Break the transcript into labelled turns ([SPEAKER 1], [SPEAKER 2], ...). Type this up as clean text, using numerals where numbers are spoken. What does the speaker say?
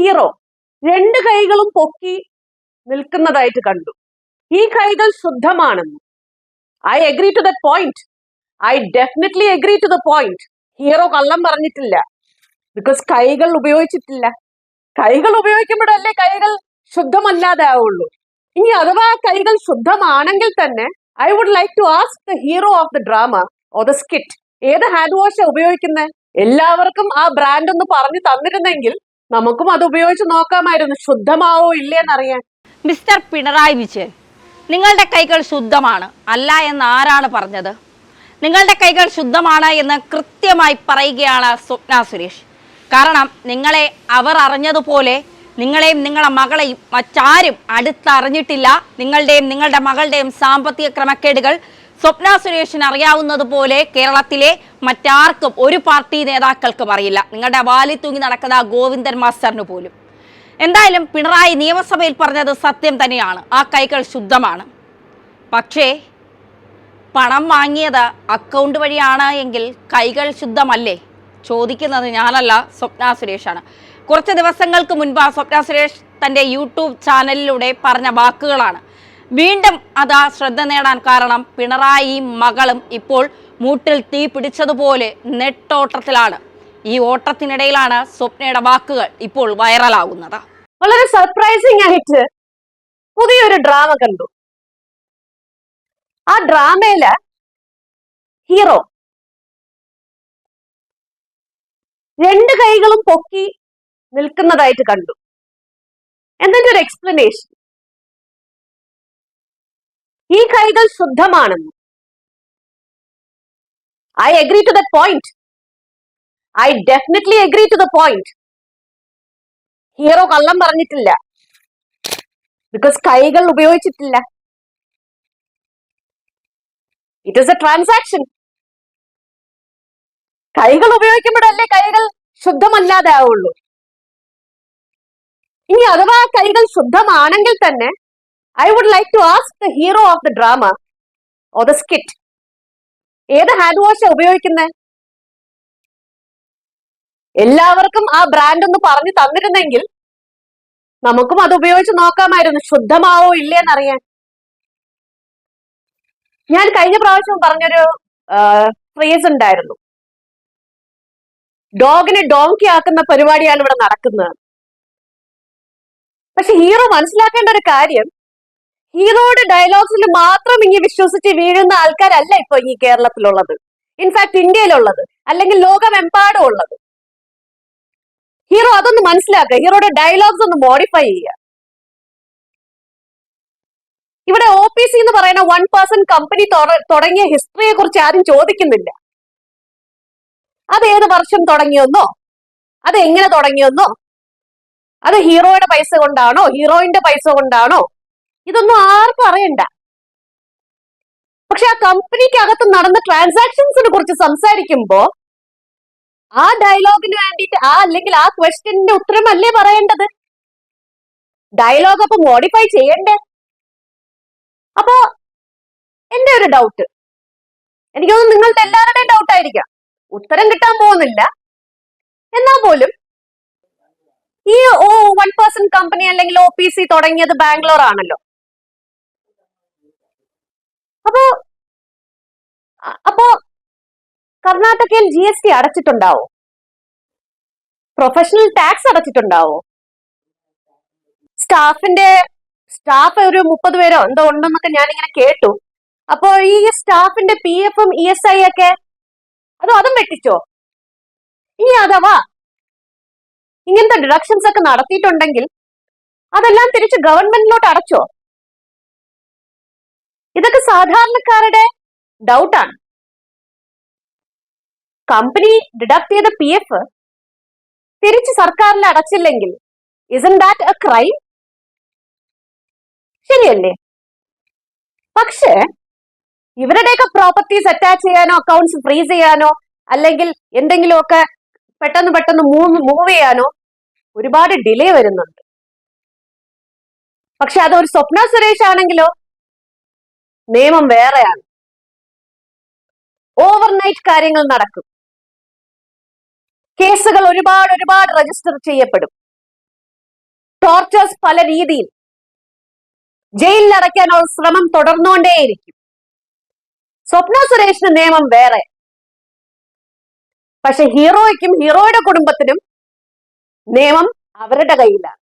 [SPEAKER 1] Hero രണ്ട് കൈകളും പൊക്കി നിൽക്കുന്നതായിട്ട് കണ്ടു. ഈ കൈകൾ ശുദ്ധമാണെന്ന്. I agree to the point. I definitely agree to the point. Hero കള്ളം പറഞ്ഞിട്ടില്ല. ബിക്കോസ് കൈകൾ ഉപയോഗിച്ചിട്ടില്ല. കൈകൾ ഉപയോഗിക്കുമ്പോഴല്ലേ കൈകൾ ശുദ്ധമല്ലാതെ ആവുള്ളൂ. ഇനി അഥവാ കൈകൾ ശുദ്ധമാണെങ്കിൽ തന്നെ I would like to ask the hero of the drama or the skit, ഏത് ഹാൻഡ് വാഷ് ഉപയോഗിക്കുന്നത്? എല്ലാവർക്കും ആ ബ്രാൻഡ് ഒന്ന് പറഞ്ഞു തന്നിരുന്നെങ്കിൽ നമുക്കും അത് ഉപയോഗിച്ച് നോക്കാമായിരുന്നു, ശുദ്ധമാവോ ഇല്ലേന്നറിയാൻ.
[SPEAKER 2] മിസ്റ്റർ പിണറായി വിജയൻ, നിങ്ങളുടെ കൈകൾ ശുദ്ധമാണ് അല്ല എന്ന് ആരാണ് പറഞ്ഞത്? നിങ്ങളുടെ കൈകൾ ശുദ്ധമാണ് എന്ന് കൃത്യമായി പറയുകയാണ് സ്വപ്ന സുരേഷ്. കാരണം നിങ്ങളെ അവർ അറിഞ്ഞതുപോലെ നിങ്ങളെയും നിങ്ങളുടെ മകളെയും മറ്റാരും അടുത്തറിഞ്ഞിട്ടില്ല. നിങ്ങളുടെയും നിങ്ങളുടെ മകളുടെയും സാമ്പത്തിക ക്രമക്കേടുകൾ സ്വപ്ന സുരേഷിന് അറിയാവുന്നതുപോലെ കേരളത്തിലെ മറ്റാർക്കും ഒരു പാർട്ടി നേതാക്കൾക്കും അറിയില്ല. നിങ്ങളുടെ വാലി തൂങ്ങി നടക്കുന്ന ഗോവിന്ദൻ മാസ്റ്ററിന് പോലും. എന്തായാലും പിണറായി നിയമസഭയിൽ പറഞ്ഞത് സത്യം തന്നെയാണ്, ആ കൈകൾ ശുദ്ധമാണ്. പക്ഷേ പണം വാങ്ങിയത് അക്കൗണ്ട് വഴിയാണ് എങ്കിൽ കൈകൾ ശുദ്ധമല്ലേ? ചോദിക്കുന്നത് ഞാനല്ല, സ്വപ്ന സുരേഷാണ്. കുറച്ച് ദിവസങ്ങൾക്ക് മുൻപ് സ്വപ്ന സുരേഷ് തൻ്റെ യൂട്യൂബ് ചാനലിലൂടെ പറഞ്ഞ വാക്കുകളാണ് വീണ്ടും അതാ ശ്രദ്ധ നേടാൻ കാരണം. പിണറായിയും മകളും ഇപ്പോൾ മൂട്ടിൽ തീ പിടിച്ചതുപോലെ നെട്ടോട്ടത്തിലാണ്. ഈ ഓട്ടത്തിനിടയിലാണ് സ്വപ്നയുടെ വാക്കുകൾ ഇപ്പോൾ വൈറലാകുന്നത്.
[SPEAKER 1] വളരെ സർപ്രൈസിംഗ് ആയിട്ട് പുതിയൊരു ഡ്രാമ കണ്ടു. ആ ഡ്രാമയില് ഹീറോ രണ്ട് കൈകളും പൊക്കി നിൽക്കുന്നതായിട്ട് കണ്ടു. എന്നിട്ട് ഒരു എക്സ്പ്ലനേഷൻ, ഈ കൈകൾ ശുദ്ധമാണെന്ന്. I agree to the point. I definitely agree to the point. Hero കള്ളം പറഞ്ഞിട്ടില്ല. ബിക്കോസ് കൈകൾ ഉപയോഗിച്ചിട്ടില്ല. It is a transaction. കൈകൾ ഉപയോഗിക്കുമ്പോഴല്ലേ കൈകൾ ശുദ്ധമല്ലാതെ ആവുള്ളൂ. ഇനി അഥവാ കൈകൾ ശുദ്ധമാണെങ്കിൽ തന്നെ I would like to ask the hero of the drama or the skit, ഏത് ഹാൻഡ് വാഷ് ഉപയോഗിക്കുന്നത്? എല്ലാവർക്കും ആ ബ്രാൻഡ് ഒന്ന് പറഞ്ഞു തന്നിരുന്നെങ്കിൽ നമുക്കും അത് ഉപയോഗിച്ച് നോക്കാമായിരുന്നു, ശുദ്ധമാവോ ഇല്ലേന്നറിയാൻ. ഞാൻ കഴിഞ്ഞ പ്രാവശ്യം പറഞ്ഞൊരു ഫ്രേസ് ഉണ്ടായിരുന്നു, ഡോഗിനെ ഡോങ്കി ആക്കുന്ന പരിപാടിയാണ് ഇവിടെ നടക്കുന്നത്. പക്ഷെ ഹീറോ മനസ്സിലാക്കേണ്ട ഒരു കാര്യം, ഹീറോയുടെ ഡയലോഗ്സിൽ മാത്രം ഇനി വിശ്വസിച്ച് വീഴുന്ന ആൾക്കാരല്ല ഇപ്പൊ ഈ കേരളത്തിലുള്ളത്, ഇൻഫാക്ട് ഇന്ത്യയിലുള്ളത്, അല്ലെങ്കിൽ ലോകമെമ്പാടും ഉള്ളത്. ഹീറോ അതൊന്ന് മനസ്സിലാക്കുക, ഹീറോയുടെ ഡയലോഗ്സ് ഒന്ന് മോഡിഫൈ ചെയ്യുക. ഇവിടെ OPC എന്ന് പറയുന്ന 1% കമ്പനി തുടങ്ങിയ ഹിസ്റ്ററിയെ കുറിച്ച് ആരും ചോദിക്കുന്നില്ല. അത് ഏത് വർഷം തുടങ്ങിയെന്നോ, അത് എങ്ങനെ തുടങ്ങിയെന്നോ, അത് ഹീറോയുടെ പൈസ കൊണ്ടാണോ ഹീറോയിന്റെ പൈസ കൊണ്ടാണോ, ഇതൊന്നും ആർക്കും അറിയണ്ട. പക്ഷെ ആ കമ്പനിക്കകത്ത് നടന്ന ട്രാൻസാക്ഷൻസിനെ കുറിച്ച് സംസാരിക്കുമ്പോ ആ ഡയലോഗിന് വേണ്ടിയിട്ട് അല്ലെങ്കിൽ ആ ക്വസ്റ്റ്യന്റെ ഉത്തരമല്ലേ പറയേണ്ടത്? ഡയലോഗ് അപ്പൊ മോഡിഫൈ ചെയ്യണ്ടേ? അപ്പോ എന്റെ ഒരു ഡൗട്ട്, എനിക്ക് തോന്നുന്നു നിങ്ങളുടെ എല്ലാവരുടെയും ഡൗട്ട് ആയിരിക്കാം, ഉത്തരം കിട്ടാൻ പോകുന്നില്ല. എന്നാൽ പോലും ഈ 1% കമ്പനി അല്ലെങ്കിൽ OPC തുടങ്ങിയത് ബാംഗ്ലൂർ ആണല്ലോ. അപ്പോ കർണാടകയിൽ GST അടച്ചിട്ടുണ്ടാവോ? പ്രൊഫഷണൽ ടാക്സ് അടച്ചിട്ടുണ്ടാവോ? സ്റ്റാഫ് ഒരു 30 പേരോ എന്തോ ഉണ്ടെന്നൊക്കെ ഞാനിങ്ങനെ കേട്ടു. അപ്പോ ഈ സ്റ്റാഫിന്റെ PF-ഉം ESI ഒക്കെ അതും വെട്ടിച്ചോ? ഇനി അഥവാ ഇങ്ങനത്തെ ഡിഡക്ഷൻസ് ഒക്കെ നടത്തിയിട്ടുണ്ടെങ്കിൽ അതെല്ലാം തിരിച്ച് ഗവൺമെന്റിലോട്ട് അടച്ചോ? ഇതൊക്കെ സാധാരണക്കാരുടെ ഡൗട്ടാണ്. കമ്പനി ഡിഡക്ട് ചെയ്ത PF തിരിച്ച് സർക്കാരിൽ അടച്ചില്ലെങ്കിൽ isn't that a crime? ശരിയല്ലേ? പക്ഷേ ഇവരുടെയൊക്കെ പ്രോപ്പർട്ടീസ് അറ്റാച്ച് ചെയ്യാനോ അക്കൗണ്ട്സ് ഫ്രീസ് ചെയ്യാനോ അല്ലെങ്കിൽ എന്തെങ്കിലുമൊക്കെ പെട്ടെന്ന് മൂവ് ചെയ്യാനോ ഒരുപാട് ഡിലേ വരുന്നുണ്ട്. പക്ഷെ അതൊരു സ്വപ്ന സുരേഷ് ആണെങ്കിലോ നിയമം വേറെയാണ്. ഓവർനൈറ്റ് കാര്യങ്ങൾ നടക്കും, കേസുകൾ ഒരുപാട് രജിസ്റ്റർ ചെയ്യപ്പെടും. ടോർച്ചേഴ്സ് പല രീതിയിൽ. ജയിലിൽ അടയ്ക്കാനുള്ള ശ്രമം തുടർന്നുകൊണ്ടേയിരിക്കും. സ്വപ്ന സുരേഷിന് നിയമം വേറെ. പക്ഷെ ഹീറോയ്ക്കും ഹീറോയുടെ കുടുംബത്തിനും നിയമം അവരുടെ കയ്യിലാണ്.